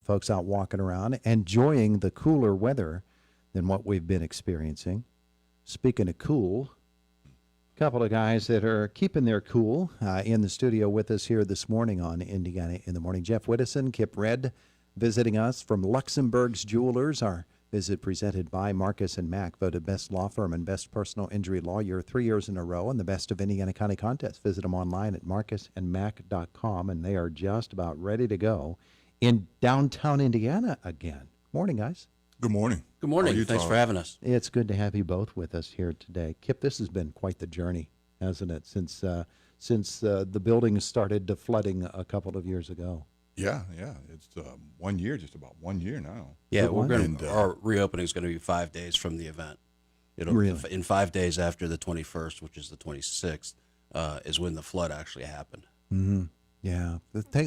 folks out walking around, enjoying the cooler weather than what we've been experiencing. Speaking of cool, a couple of guys that are keeping their cool in the studio with us here this morning on Indiana in the Morning. Jeff Widdowson, Kipp visiting us from Luxembourg's Jewelers. Our visit presented by Marcus and Mack, voted best law firm and best personal injury lawyer 3 years in a row, and the Best of Indiana County contest. Visit them online at marcusandmack.com, and they are just about ready to go in downtown Indiana again. Morning, guys. Good morning. Good morning. Thanks for having us. It's good to have you both with us here today. Kipp, this has been quite the journey, hasn't it, since the building started flooding a couple of years ago. Yeah. It's 1 year, just about 1 year now. Yeah, our reopening is going to be 5 days from the event. In 5 days after the 21st, which is the 26th, is when the flood actually happened. Mm-hmm. Yeah.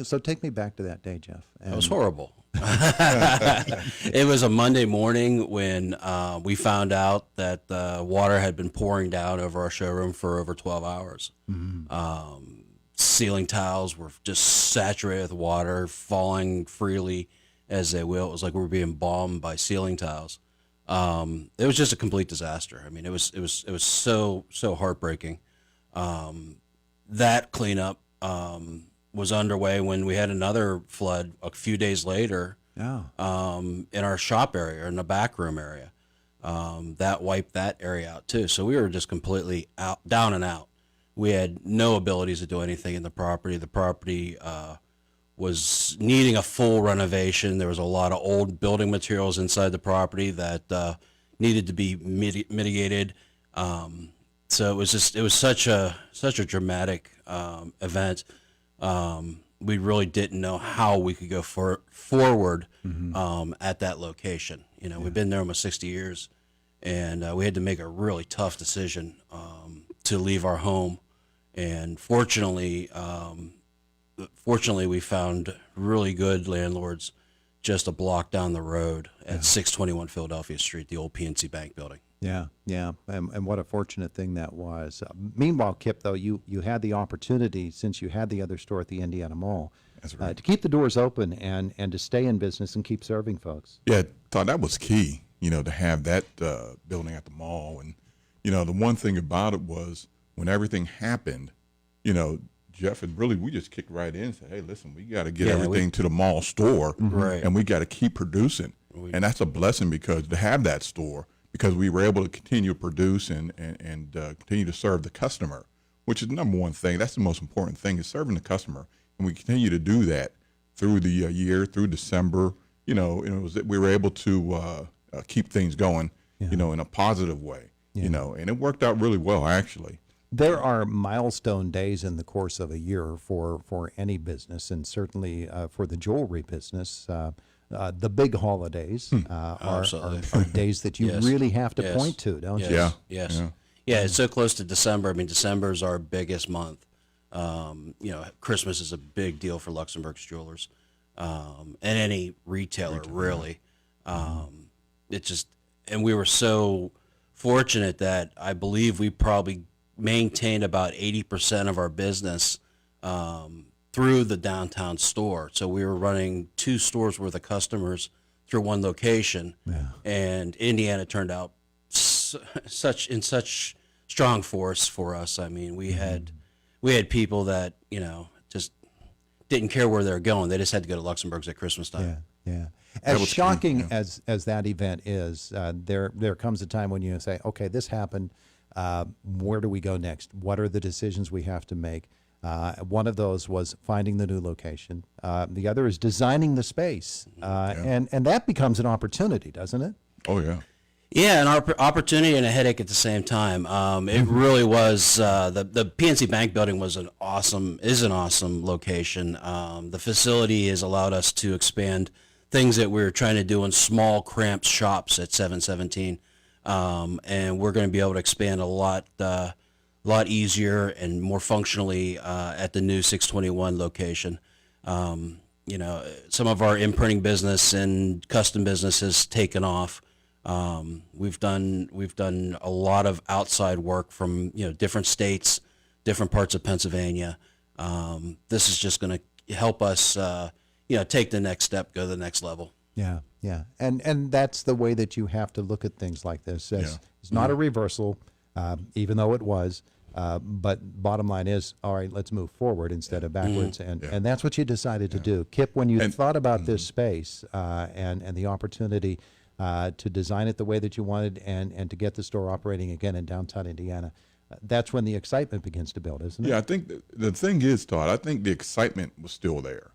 So take me back to that day, Jeff. It was horrible. It was a Monday morning when we found out that water had been pouring down over our showroom for over 12 hours. Mm-hmm. Ceiling tiles were just saturated with water, falling freely as they will. It was like we were being bombed by ceiling tiles. It was just a complete disaster. I mean, it was so heartbreaking. That cleanup was underway when we had another flood a few days later. Yeah. In our shop area, in the back room area, that wiped that area out too. So we were just completely down and out. We had no abilities to do anything in the property. The property was needing a full renovation. There was a lot of old building materials inside the property that needed to be mitigated. So it was such a dramatic event. We really didn't know how we could go forward at that location. We've been there almost 60 years, and we had to make a really tough decision to leave our home. And fortunately, we found really good landlords just a block down the road at 621 Philadelphia Street, the old PNC Bank building. Yeah, and what a fortunate thing that was. Meanwhile, Kipp, though, you had the opportunity, since you had the other store at the Indiana Mall, that's right, to keep the doors open and to stay in business and keep serving folks. Yeah, thought that was key, to have that building at the mall. And, the one thing about it was when everything happened, Jeff, we just kicked right in and said, hey, listen, we got to get everything to the mall store, right, and we got to keep producing. And that's a blessing because to have that store, because we were able to continue to produce and continue to serve the customer, which is the number one thing. That's the most important thing, is serving the customer. And we continue to do that through the year, through December. We were able to keep things going, in a positive way, and it worked out really well, actually. There are milestone days in the course of a year for any business, and certainly for the jewelry business. The big holidays are days that you really have to point to, don't you? Yeah. Yes. Yeah, it's so close to December. I mean, December is our biggest month. Christmas is a big deal for Luxembourg's Jewelers, and any retailer, really. And we were so fortunate that I believe we probably maintained about 80% of our business through the downtown store. So we were running 2 stores worth of customers through one location, and Indiana turned out such strong force for us. I mean, we had people that just didn't care where they were going. They just had to go to Luxembourg's at Christmas time. Yeah. As shocking as that event is, there comes a time when you say, okay, this happened. Where do we go next? What are the decisions we have to make? One of those was finding the new location. The other is designing the space. And that becomes an opportunity, doesn't it? Oh, yeah. Yeah, an opportunity and a headache at the same time. It really was. The PNC Bank building is an awesome location. The facility has allowed us to expand things that we were trying to do in small, cramped shops at 717. And we're going to be able to expand a lot easier and more functionally at the new 621 location. Some of our imprinting business and custom business has taken off. We've done a lot of outside work from different states, different parts of Pennsylvania. This is just going to help us take the next step, go to the next level. Yeah, yeah, and that's the way that you have to look at things like this. It's not a reversal, even though it was. But bottom line is, all right, let's move forward instead of backwards, and that's what you decided to do. Kipp, when you thought about this space and the opportunity to design it the way that you wanted and to get the store operating again in downtown Indiana, that's when the excitement begins to build, isn't it? Yeah, I think the thing is, Todd, I think the excitement was still there.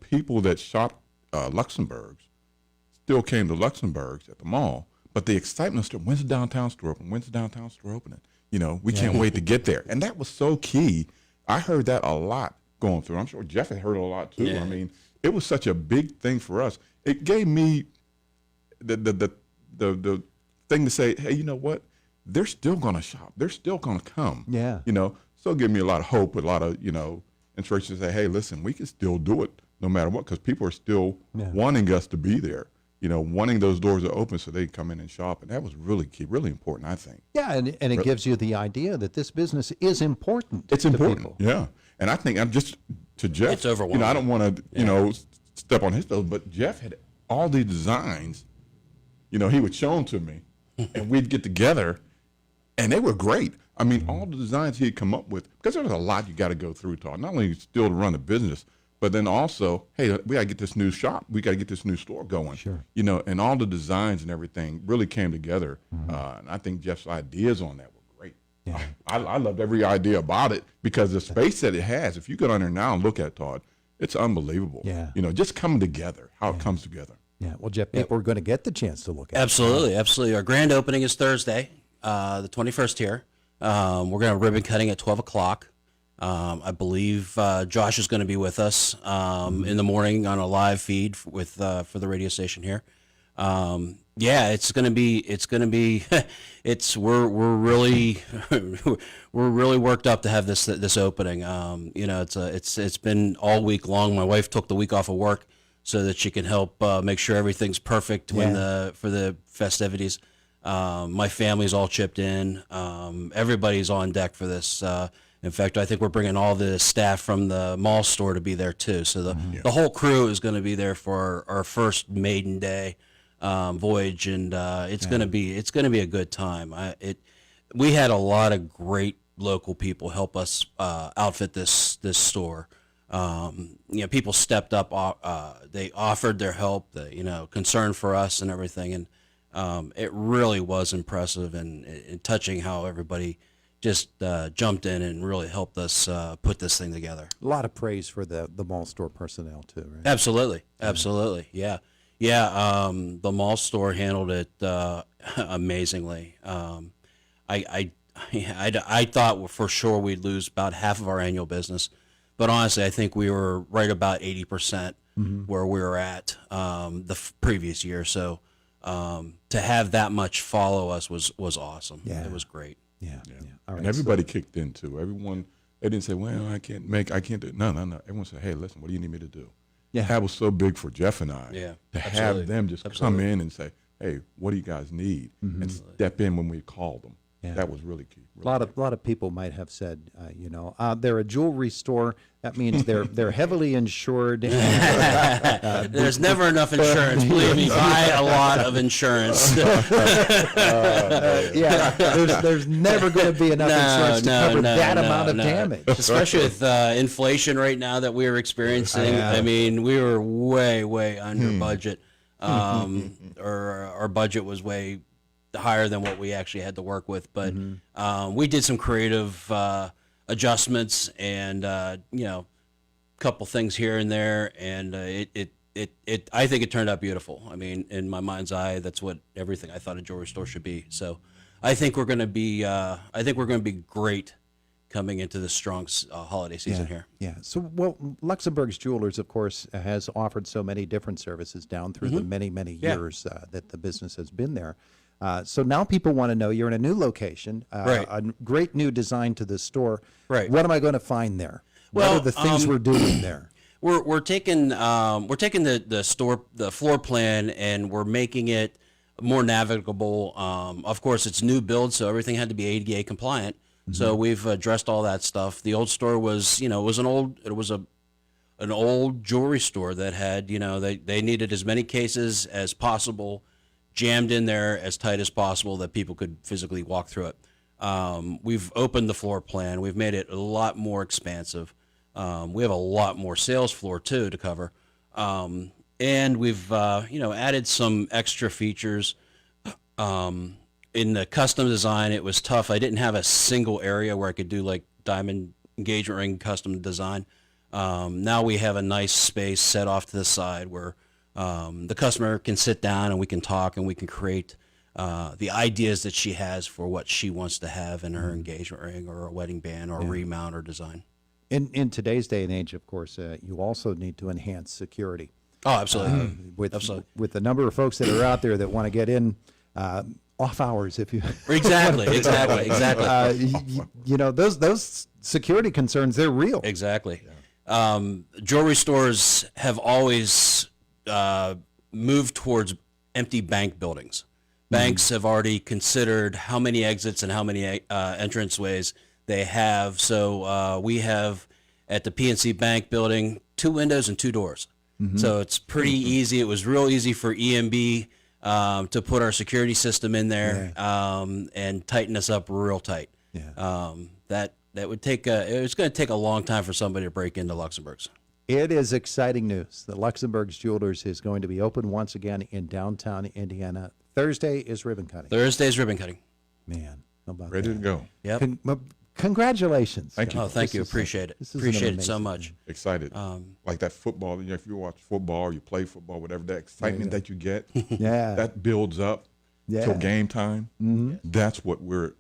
People that shopped Luxembourg's still came to Luxembourg's at the mall, but the excitement still, when's the downtown store open? When's the downtown store opening? We can't wait to get there. And that was so key. I heard that a lot going through. I'm sure Jeff had heard it a lot too. Yeah. I mean, it was such a big thing for us. It gave me the thing to say, hey, you know what? They're still going to shop. They're still going to come. Yeah. So it gave me a lot of hope, a lot of, inspiration to say, hey, listen, we can still do it no matter what, because people are still wanting us to be there. Wanting those doors to open so they can come in and shop. And that was really key, really important, I think. Yeah, and it gives you the idea that this business is important. It's to important, people. yeah. And I think I'm just, to Jeff, It's overwhelming. I don't want to, step on his toes, but Jeff had all these designs, he would show them to me, and we'd get together, and they were great. I mean, all the designs he had come up with, because there was a lot you got to go through, Todd, not only still to run the business, but then also, hey, we got to get this new shop. We got to get this new store going. Sure. And all the designs and everything really came together. And I think Jeff's ideas on that were great. Yeah. I loved every idea about it because the space that it has, if you go on there now and look at it, Todd, it's unbelievable. Yeah. Just coming together, how it comes together. Yeah, well, Jeff, people are going to get the chance to look at Absolutely, absolutely. Our grand opening is Thursday, the 21st here. We're going to have ribbon cutting at 12 o'clock. I believe Josh is going to be with us in the morning on a live feed for the radio station here. It's going to be we're really we're really worked up to have this opening. It's been all week long. My wife took the week off of work so that she can help make sure everything's perfect for the festivities. My family's all chipped in. Everybody's on deck for this. In fact, I think we're bringing all the staff from the mall store to be there too. So the whole crew is going to be there for our first maiden day voyage, and it's going to be a good time. We had a lot of great local people help us outfit this store. People stepped up. They offered their help, concern for us and everything, and it really was impressive and touching how everybody just jumped in and really helped us put this thing together. A lot of praise for the mall store personnel too, right? Absolutely, yeah. The mall store handled it amazingly. I thought for sure we'd lose about half of our annual business, but honestly, I think we were right about 80% where we were at the previous year. So to have that much follow us was awesome. Yeah. It was great. Yeah. All right, And everybody kicked in too. Everyone, they didn't say, well, I can't do it. No. Everyone said, hey, listen, what do you need me to do? Yeah. That was so big for Jeff and I. Yeah, To absolutely. have them just come in and say, hey, what do you guys need? And step in when we called them. Yeah. That was really key. A lot of people might have said, they're a jewelry store. That means they're heavily insured. There's never enough insurance. Believe me, buy a lot of insurance. There's never going to be enough insurance to cover that amount of damage. Especially with inflation right now that we're experiencing. I mean, we were way under budget. Our budget was way higher than what we actually had to work with. But we did some creative adjustments and couple things here and there, and I think it turned out beautiful. I mean, in my mind's eye, that's what everything I thought a jewelry store should be. So I think we're going to be great coming into this strong holiday season here. Yeah. So, Luxembourg's Jewelers, of course, has offered so many different services down through the many years that the business has been there. So now people want to know, you're in a new location, Right. a great new design to the store. Right. What am I going to find there? Well, what are the things we're doing there? We're taking the store, the floor plan, and we're making it more navigable. Of course, it's new build, so everything had to be ADA compliant. So we've addressed all that stuff. The old store was, it was an old jewelry store that had, they needed as many cases as possible jammed in there as tight as possible that people could physically walk through it. We've opened the floor plan. We've made it a lot more expansive. We have a lot more sales floor too to cover. And we've, added some extra features. In the custom design, it was tough. I didn't have a single area where I could do like diamond engagement ring custom design. Now we have a nice space set off to the side where the customer can sit down and we can talk and we can create the ideas that she has for what she wants to have in her engagement ring or a wedding band or a remount or design. In today's day and age, of course, you also need to enhance security. Oh, absolutely. With the number of folks that are out there that want to get in off hours, if you Exactly. Those security concerns, they're real. Exactly. Jewelry stores have always moved towards empty bank buildings. Banks have already considered how many exits and how many entranceways they have. So we have at the PNC Bank building 2 windows and 2 doors. So it's pretty easy. It was real easy for EMB to put our security system in there and tighten us up real tight. That would take it was going to take a long time for somebody to break into Luxembourg's. It is exciting news that Luxembourg's Jewelers is going to be open once again in downtown Indiana. Thursday is ribbon cutting. Thursday's ribbon cutting. Man, how about Ready that? to go. Yep. Congratulations. Thank you. Oh, thank you. This is Appreciate it. this is an Appreciate it so amazing much. Excited. Like that football, if you watch football or you play football, whatever, that excitement that you get, Yeah. that builds up Yeah. till game time. That's what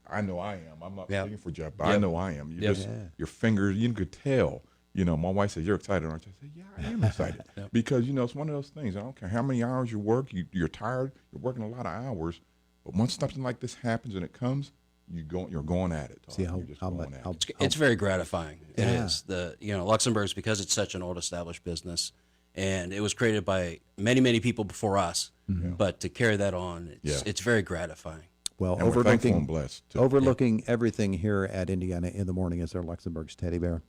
I know I am. I'm not Yep. speaking for Jeff, but I know I am. You just, your fingers, you could tell. My wife said, "You're excited, aren't you?" I said, "Yeah, I am excited." Because, it's one of those things. I don't care how many hours you work, you're tired, you're working a lot of hours. But once something like this happens and it comes, you're going at it. See You're just going at it. It's very gratifying. It Yeah. is. Luxembourg's, because it's such an old established business and it was created by many, many people before us. But to carry that on, it's very gratifying. Well, And we're thankful and blessed, too. overlooking everything here at Indiana in the Morning is our Luxembourg's teddy bear,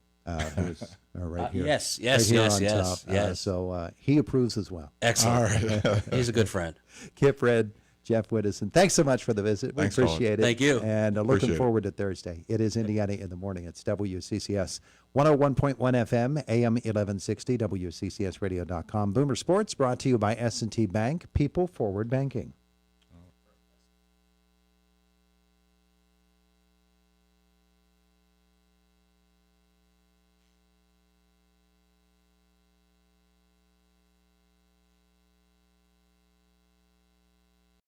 who's right here. Yes, right here on yes. top. So he approves as well. Excellent. He's a good friend. Kipp, Red, Jeff Widdowson, thanks so much for the visit. Thanks, we appreciate it. Thank you. And looking Appreciate it. forward to Thursday. It is Indiana in the Morning. It's WCCS 101.1 FM, AM 1160, WCCSradio.com. Boomer Sports brought to you by S&T Bank, People Forward Banking.